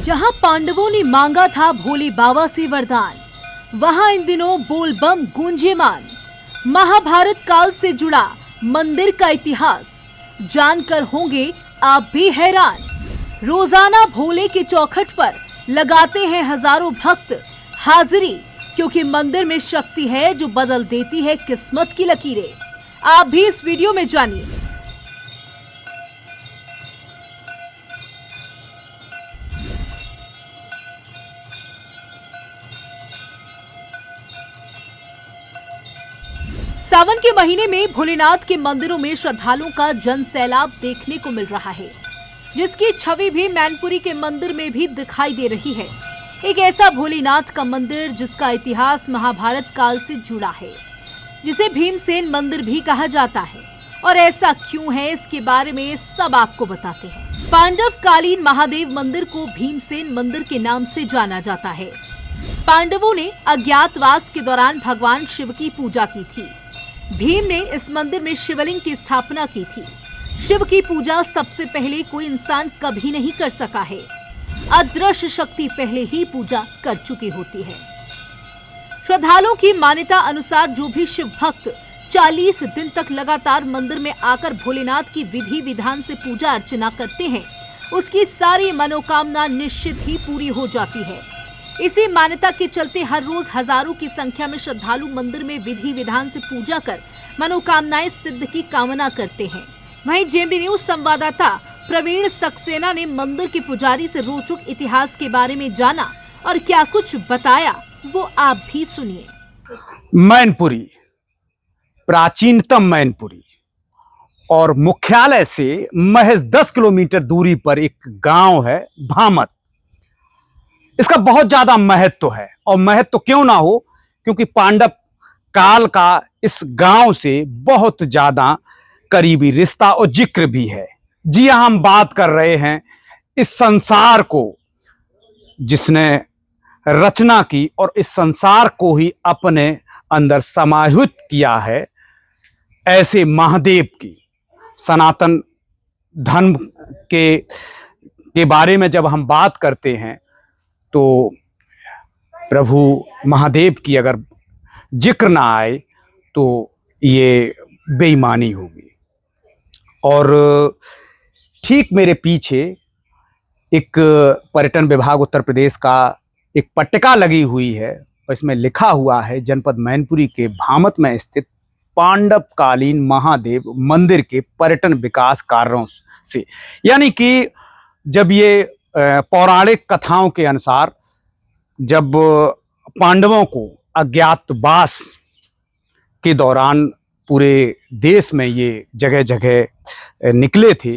जहां पांडवों ने मांगा था भोले बाबा से वरदान, वहां इन दिनों बोल बम गूंजेमान। महाभारत काल से जुड़ा मंदिर का इतिहास जानकर होंगे आप भी हैरान। रोजाना भोले के चौखट पर लगाते हैं हजारों भक्त हाजिरी, क्योंकि मंदिर में शक्ति है जो बदल देती है किस्मत की लकीरें। आप भी इस वीडियो में जानिए। सावन के महीने में भोलेनाथ के मंदिरों में श्रद्धालुओं का जन सैलाब देखने को मिल रहा है, जिसकी छवि भी मैनपुरी के मंदिर में भी दिखाई दे रही है। एक ऐसा भोलेनाथ का मंदिर जिसका इतिहास महाभारत काल से जुड़ा है, जिसे भीमसेन मंदिर भी कहा जाता है। और ऐसा क्यों है, इसके बारे में सब आपको बताते हैं। पांडव कालीन महादेव मंदिर को भीमसेन मंदिर के नाम से जाना जाता है। पांडवों ने अज्ञातवास के दौरान भगवान शिव की पूजा की थी। भीम ने इस मंदिर में शिवलिंग की स्थापना की थी। शिव की पूजा सबसे पहले कोई इंसान कभी नहीं कर सका है। अदृश्य शक्ति पहले ही पूजा कर चुकी होती है। श्रद्धालुओं की मान्यता अनुसार जो भी शिव भक्त 40 दिन तक लगातार मंदिर में आकर भोलेनाथ की विधि विधान से पूजा अर्चना करते हैं, उसकी सारी मनोकामना निश्चित ही पूरी हो जाती है। इसी मान्यता के चलते हर रोज हजारों की संख्या में श्रद्धालु मंदिर में विधि विधान से पूजा कर मनोकामनाएं सिद्ध की कामना करते हैं। वहीं जेएमडी न्यूज संवाददाता प्रवीण सक्सेना ने मंदिर के पुजारी से रोचक इतिहास के बारे में जाना और क्या कुछ बताया, वो आप भी सुनिए। मैनपुरी प्राचीनतम मैनपुरी और मुख्यालय से महज 10 किलोमीटर दूरी पर एक गांव है भामत। इसका बहुत ज्यादा महत्व है, और महत्व क्यों ना हो, क्योंकि पांडव काल का इस गांव से बहुत ज्यादा करीबी रिश्ता और जिक्र भी है। जी हां, हम बात कर रहे हैं इस संसार को जिसने रचना की और इस संसार को ही अपने अंदर समाहित किया है, ऐसे महादेव की। सनातन धर्म के बारे में जब हम बात करते हैं तो प्रभु महादेव की अगर जिक्र ना आए तो ये बेईमानी होगी। और ठीक मेरे पीछे एक पर्यटन विभाग उत्तर प्रदेश का एक पट्टिका लगी हुई है, और इसमें लिखा हुआ है जनपद मैनपुरी के भामत में स्थित पांडव कालीन महादेव मंदिर के पर्यटन विकास कार्यों से। यानी कि जब ये पौराणिक कथाओं के अनुसार जब पांडवों को अज्ञातवास के दौरान पूरे देश में ये जगह जगह निकले थे,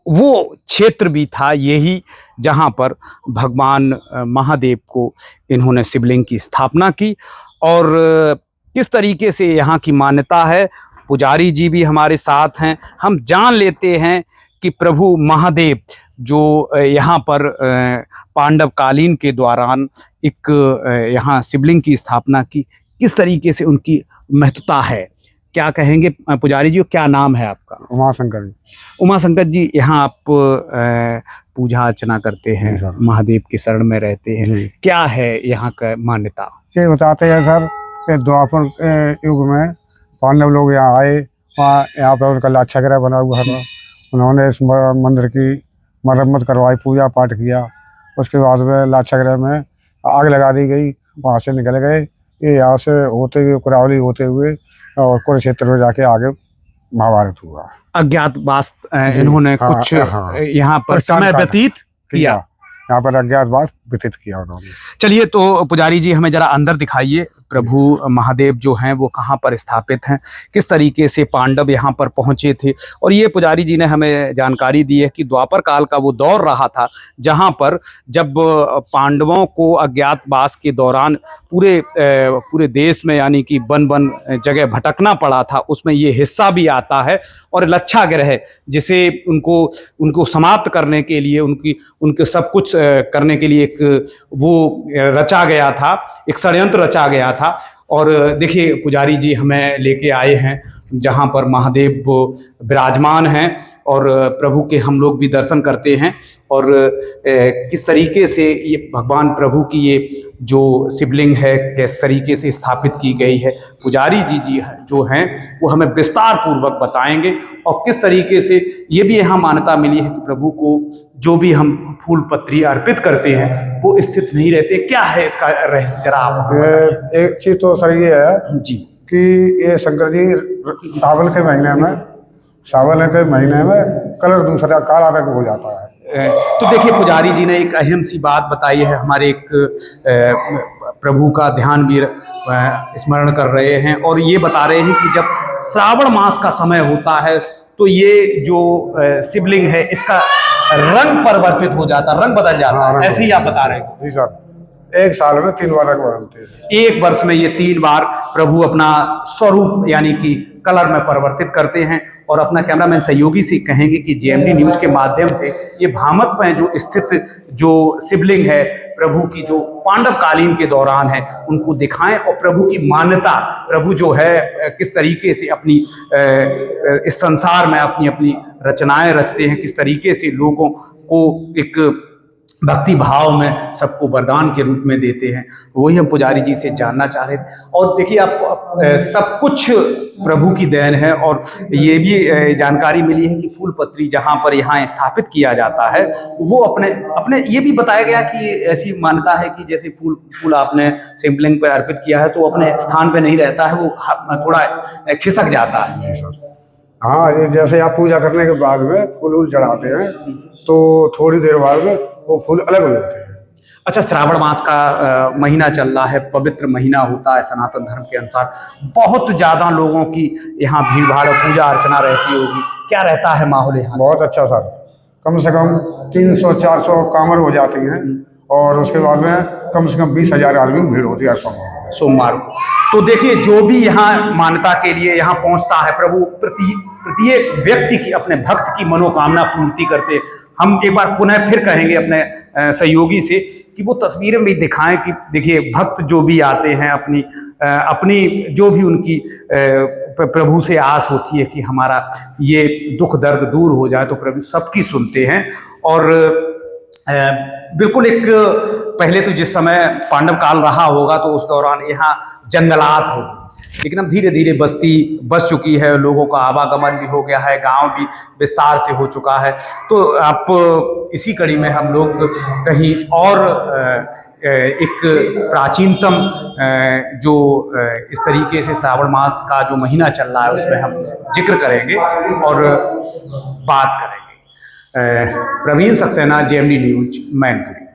वो क्षेत्र भी था यही जहां पर भगवान महादेव को इन्होंने शिवलिंग की स्थापना की। और किस तरीके से यहाँ की मान्यता है, पुजारी जी भी हमारे साथ हैं, हम जान लेते हैं कि प्रभु महादेव जो यहाँ पर पांडव कालीन के दौरान एक यहाँ शिवलिंग की स्थापना की, किस तरीके से उनकी महत्वता है। क्या कहेंगे पुजारी जी, क्या नाम है आपका? उमाशंकर जी। उमाशंकर जी, यहाँ आप पूजा अर्चना करते हैं, महादेव के शरण में रहते हैं, क्या है यहाँ का मान्यता? ये बताते हैं सर कि द्वापर युग में पांडव लोग यहाँ आए, वहाँ यहाँ पर उनका लाक्षागृह बना हुआ था। उन्होंने इस मंदिर की मरम्मत करवाई, पूजा पाठ किया। उसके बाद में लाक्षागृह में आग लगा दी गई, वहाँ से निकल गए। ये यहाँ से होते हुए कुरावली होते हुए और कुरुक्षेत्र में जाके आगे महाभारत हुआ। अज्ञातवास इन्होंने कुछ यहाँ पर समय व्यतीत किया, यहाँ पर अज्ञातवास व्यतीत किया उन्होंने। चलिए, तो पुजारी जी हमें जरा अंदर दिखाइए, प्रभु महादेव जो हैं वो कहाँ पर स्थापित हैं, किस तरीके से पांडव यहाँ पर पहुँचे थे। और ये पुजारी जी ने हमें जानकारी दी है कि द्वापर काल का वो दौर रहा था जहाँ पर जब पांडवों को अज्ञातवास के दौरान पूरे देश में यानी कि वन जगह भटकना पड़ा था, उसमें ये हिस्सा भी आता है। और लच्छागृह जिसे उनको समाप्त करने के लिए, उनके सब कुछ करने के लिए एक वो रचा गया था, एक षड्यंत्र रचा गया था। और देखिए पुजारी जी हमें लेके आए हैं जहाँ पर महादेव विराजमान हैं और प्रभु के हम लोग भी दर्शन करते हैं। और किस तरीके से ये भगवान प्रभु की ये जो शिवलिंग है किस तरीके से स्थापित की गई है, पुजारी जी जो हैं वो हमें विस्तार पूर्वक बताएंगे। और किस तरीके से ये भी यहाँ मान्यता मिली है कि प्रभु को जो भी हम फूल पत्री अर्पित करते हैं वो स्थित नहीं रहते। क्या है इसका रहस्य, जरा आप एक चीज तो सर ये है जी कि ये शंकर जी सावन के महीने में कलर दूसरा काला रंग हो जाता है। तो देखिए पुजारी जी ने एक अहम सी बात बताई है, हमारे एक प्रभु का ध्यान भी स्मरण कर रहे हैं और ये बता रहे हैं कि जब श्रावण मास का समय होता है तो ये जो शिवलिंग है इसका रंग परिवर्तित हो जाता है, रंग बदल जाता है। ऐसे ही आप बता रहे हैं? जी सर, एक साल में 3 बार रंग बदलते हैं। एक वर्ष में ये 3 बार प्रभु अपना स्वरूप यानी कि कलर में परिवर्तित करते हैं। और अपना कैमरामैन सहयोगी से कहेंगे कि जेएमडी न्यूज के माध्यम से ये भामत में जो स्थित जो शिवलिंग है प्रभु की, जो पांडव कालीन के दौरान है, उनको दिखाएं और प्रभु की मान्यता, प्रभु जो है किस तरीके से अपनी इस संसार में अपनी अपनी रचनाएं रचते हैं, किस तरीके से लोगों को एक भक्ति भाव में सबको वरदान के रूप में देते हैं, वही हम पुजारी जी से जानना चाह रहे थे। और देखिए आप सब कुछ प्रभु की देन है। और ये भी जानकारी मिली है कि फूल पत्री जहाँ पर यहाँ स्थापित किया जाता है वो अपने ये भी बताया गया कि ऐसी मान्यता है कि जैसे फूल आपने शिवलिंग पर अर्पित किया है तो अपने स्थान पे नहीं रहता है, वो थोड़ा खिसक जाता है। जी सर, हाँ, ये जैसे आप पूजा करने के बाद में फूल चढ़ाते हैं तो थोड़ी देर बाद में वो फूल अलग हो जाते हैं। अच्छा, श्रावण मास का महीना चल रहा है, पवित्र महीना होता है सनातन धर्म के अनुसार, बहुत ज़्यादा लोगों की यहाँ भीड़ भाड़ पूजा अर्चना रहती होगी, क्या रहता है माहौल यहाँ? बहुत अच्छा सर, कम से कम 300-400 कांवड़ हो जाती हैं और उसके बाद में कम से कम 20,000 आदमी भीड़ होती है सोमवार को। तो देखिए जो भी यहाँ मान्यता के लिए यहाँ पहुँचता है, प्रभु प्रत्येक व्यक्ति की, अपने भक्त की मनोकामना पूर्ति करते। हम एक बार पुनः फिर कहेंगे अपने सहयोगी से कि वो तस्वीरें भी दिखाएं कि देखिए भक्त जो भी आते हैं अपनी जो भी उनकी प्रभु से आस होती है कि हमारा ये दुख दर्द दूर हो जाए, तो प्रभु सबकी सुनते हैं। और बिल्कुल एक पहले तो जिस समय पांडव काल रहा होगा तो उस दौरान यहाँ जंगलात होगी, लेकिन अब धीरे धीरे बस्ती बस चुकी है, लोगों का आवागमन भी हो गया है, गांव भी विस्तार से हो चुका है। तो आप इसी कड़ी में हम लोग कहीं और एक प्राचीनतम जो इस तरीके से श्रावण मास का जो महीना चल रहा है उसमें हम जिक्र करेंगे और बात करेंगे। Praveen Saxena, JMD news, Mainpuri.